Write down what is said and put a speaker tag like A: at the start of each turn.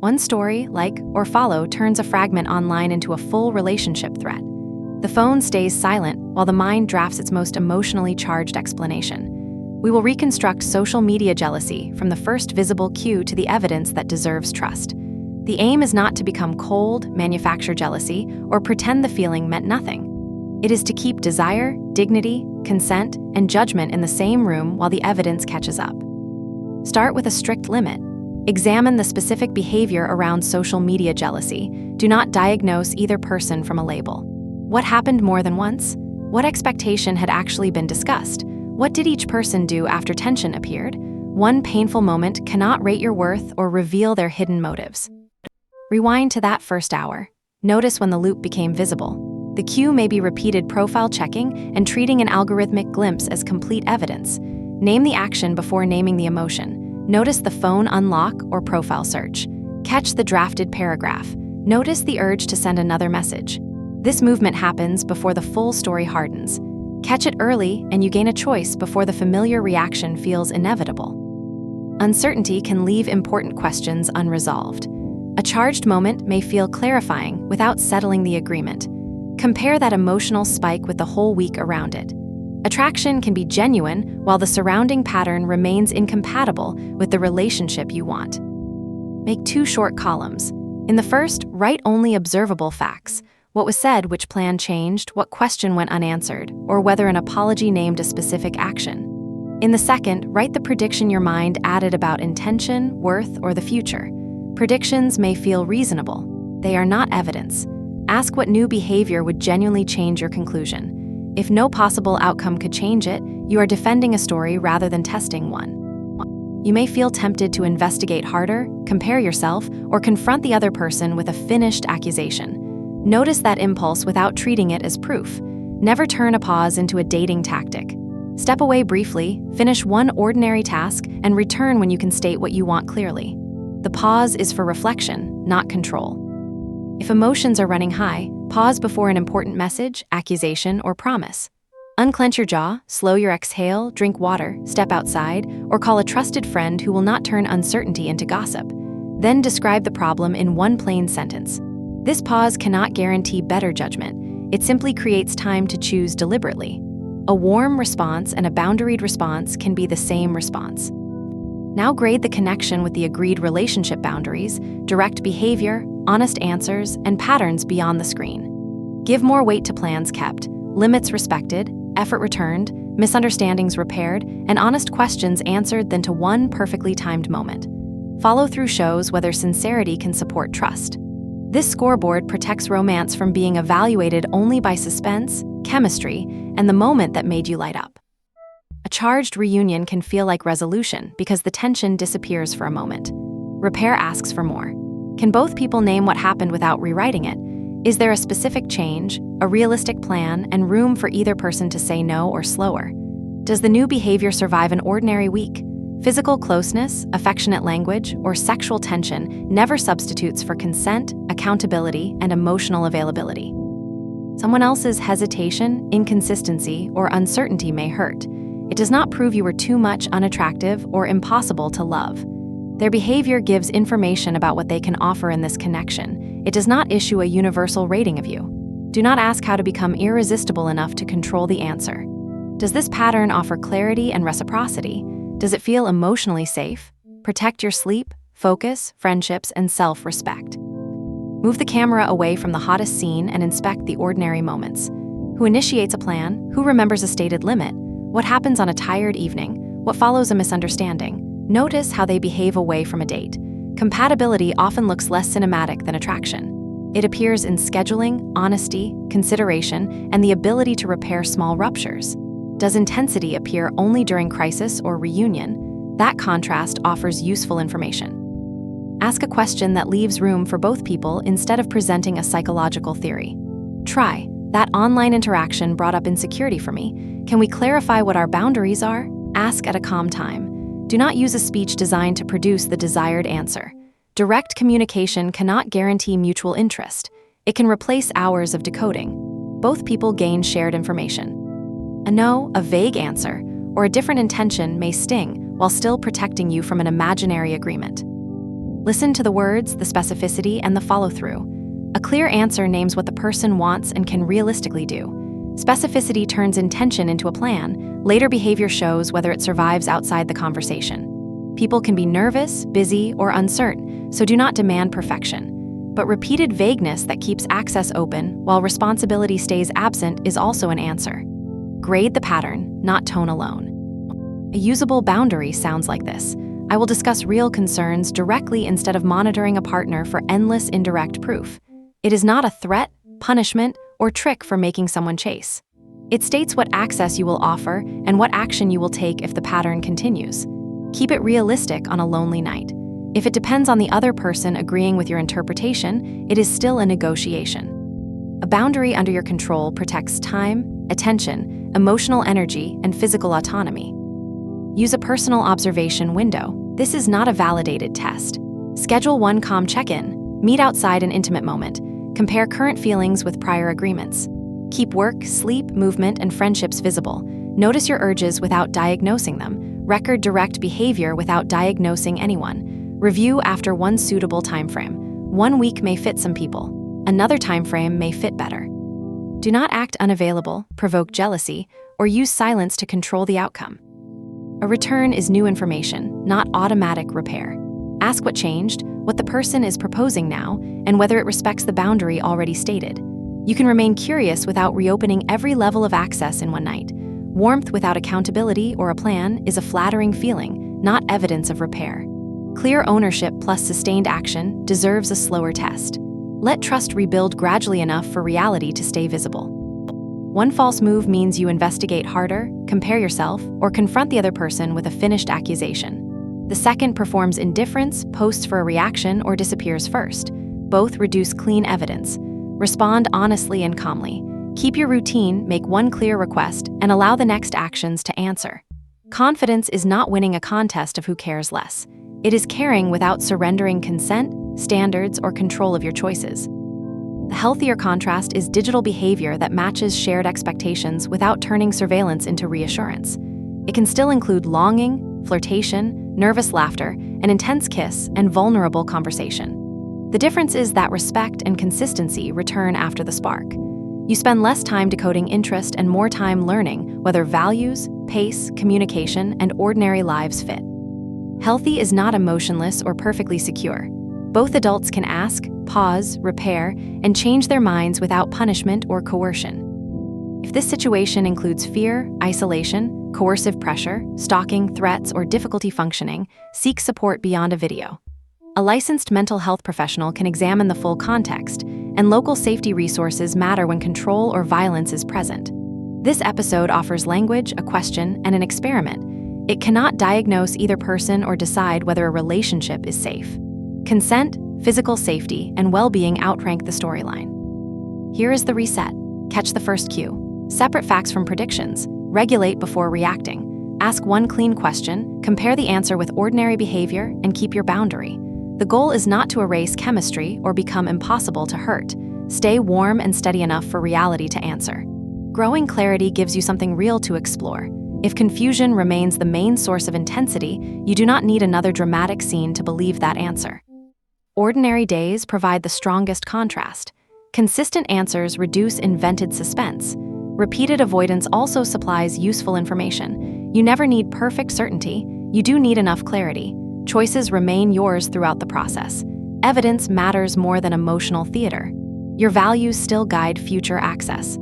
A: One story, like, or follow turns a fragment online into a full relationship threat. The phone stays silent while the mind drafts its most emotionally charged explanation. We will reconstruct social media jealousy from the first visible cue to the evidence that deserves trust. The aim is not to become cold, manufacture jealousy, or pretend the feeling meant nothing. It is to keep desire, dignity, consent, and judgment in the same room while the evidence catches up. Start with a strict limit. Examine the specific behavior around social media jealousy. Do not diagnose either person from a label. What happened more than once? What expectation had actually been discussed? What did each person do after tension appeared? One painful moment cannot rate your worth or reveal their hidden motives. Rewind to that first hour. Notice when the loop became visible. The cue may be repeated profile checking and treating an algorithmic glimpse as complete evidence. Name the action before naming the emotion. Notice the phone unlock or profile search. Catch the drafted paragraph. Notice the urge to send another message. This movement happens before the full story hardens. Catch it early and you gain a choice before the familiar reaction feels inevitable. Uncertainty can leave important questions unresolved. A charged moment may feel clarifying without settling the agreement. Compare that emotional spike with the whole week around it. Attraction can be genuine while the surrounding pattern remains incompatible with the relationship you want. Make 2 short columns. In the first, write only observable facts. What was said, which plan changed, what question went unanswered, or whether an apology named a specific action. In the second, write the prediction your mind added about intention, worth, or the future. Predictions may feel reasonable. They are not evidence. Ask what new behavior would genuinely change your conclusion. If no possible outcome could change it, you are defending a story rather than testing one. You may feel tempted to investigate harder, compare yourself, or confront the other person with a finished accusation. Notice that impulse without treating it as proof. Never turn a pause into a dating tactic. Step away briefly, finish one ordinary task, and return when you can state what you want clearly. The pause is for reflection, not control. If emotions are running high, pause before an important message, accusation, or promise. Unclench your jaw, slow your exhale, drink water, step outside, or call a trusted friend who will not turn uncertainty into gossip. Then describe the problem in one plain sentence. This pause cannot guarantee better judgment. It simply creates time to choose deliberately. A warm response and a boundaried response can be the same response. Now grade the connection with the agreed relationship boundaries, direct behavior, honest answers, and patterns beyond the screen. Give more weight to plans kept, limits respected, effort returned, misunderstandings repaired, and honest questions answered than to one perfectly timed moment. Follow-through shows whether sincerity can support trust. This scoreboard protects romance from being evaluated only by suspense, chemistry, and the moment that made you light up. A charged reunion can feel like resolution because the tension disappears for a moment. Repair asks for more. Can both people name what happened without rewriting it? Is there a specific change, a realistic plan, and room for either person to say no or slower? Does the new behavior survive an ordinary week? Physical closeness, affectionate language, or sexual tension never substitutes for consent, accountability, and emotional availability. Someone else's hesitation, inconsistency, or uncertainty may hurt. It does not prove you were too much, unattractive, or impossible to love. Their behavior gives information about what they can offer in this connection. It does not issue a universal rating of you. Do not ask how to become irresistible enough to control the answer. Does this pattern offer clarity and reciprocity? Does it feel emotionally safe? Protect your sleep, focus, friendships, and self-respect. Move the camera away from the hottest scene and inspect the ordinary moments. Who initiates a plan? Who remembers a stated limit? What happens on a tired evening? What follows a misunderstanding? Notice how they behave away from a date. Compatibility often looks less cinematic than attraction. It appears in scheduling, honesty, consideration, and the ability to repair small ruptures. Does intensity appear only during crisis or reunion? That contrast offers useful information. Ask a question that leaves room for both people instead of presenting a psychological theory. Try, that online interaction brought up insecurity for me. Can we clarify what our boundaries are? Ask at a calm time. Do not use a speech designed to produce the desired answer. Direct communication cannot guarantee mutual interest. It can replace hours of decoding. Both people gain shared information. A no, a vague answer, or a different intention may sting while still protecting you from an imaginary agreement. Listen to the words, the specificity, and the follow-through. A clear answer names what the person wants and can realistically do. Specificity turns intention into a plan. Later behavior shows whether it survives outside the conversation. People can be nervous, busy, or uncertain, so do not demand perfection. But repeated vagueness that keeps access open while responsibility stays absent is also an answer. Grade the pattern, not tone alone. A usable boundary sounds like this. I will discuss real concerns directly instead of monitoring a partner for endless indirect proof. It is not a threat, punishment, or trick for making someone chase. It states what access you will offer and what action you will take if the pattern continues. Keep it realistic on a lonely night. If it depends on the other person agreeing with your interpretation, it is still a negotiation. A boundary under your control protects time, attention, emotional energy, and physical autonomy. Use a personal observation window. This is not a validated test. Schedule one calm check-in. Meet outside an intimate moment. Compare current feelings with prior agreements. Keep work, sleep, movement, and friendships visible. Notice your urges without diagnosing them. Record direct behavior without diagnosing anyone. Review after one suitable timeframe. 1 week may fit some people. Another timeframe may fit better. Do not act unavailable, provoke jealousy, or use silence to control the outcome. A return is new information, not automatic repair. Ask what changed, what the person is proposing now, and whether it respects the boundary already stated. You can remain curious without reopening every level of access in one night. Warmth without accountability or a plan is a flattering feeling, not evidence of repair. Clear ownership plus sustained action deserves a slower test. Let trust rebuild gradually enough for reality to stay visible. One false move means you investigate harder, compare yourself, or confront the other person with a finished accusation. The second performs indifference, posts for a reaction, or disappears first. Both reduce clean evidence. Respond honestly and calmly. Keep your routine, make one clear request, and allow the next actions to answer. Confidence is not winning a contest of who cares less. It is caring without surrendering consent, standards, or control of your choices. The healthier contrast is digital behavior that matches shared expectations without turning surveillance into reassurance. It can still include longing, flirtation, nervous laughter, an intense kiss, and vulnerable conversation. The difference is that respect and consistency return after the spark. You spend less time decoding interest and more time learning whether values, pace, communication, and ordinary lives fit. Healthy is not emotionless or perfectly secure. Both adults can ask, pause, repair, and change their minds without punishment or coercion. If this situation includes fear, isolation, coercive pressure, stalking, threats, or difficulty functioning, seek support beyond a video. A licensed mental health professional can examine the full context, and local safety resources matter when control or violence is present. This episode offers language, a question, and an experiment. It cannot diagnose either person or decide whether a relationship is safe. Consent, physical safety, and well-being outrank the storyline. Here is the reset. Catch the first cue. Separate facts from predictions. Regulate before reacting. Ask one clean question, compare the answer with ordinary behavior, and keep your boundary. The goal is not to erase chemistry or become impossible to hurt. Stay warm and steady enough for reality to answer. Growing clarity gives you something real to explore. If confusion remains the main source of intensity, you do not need another dramatic scene to believe that answer. Ordinary days provide the strongest contrast. Consistent answers reduce invented suspense. Repeated avoidance also supplies useful information. You never need perfect certainty. You do need enough clarity. Choices remain yours throughout the process. Evidence matters more than emotional theater. Your values still guide future access.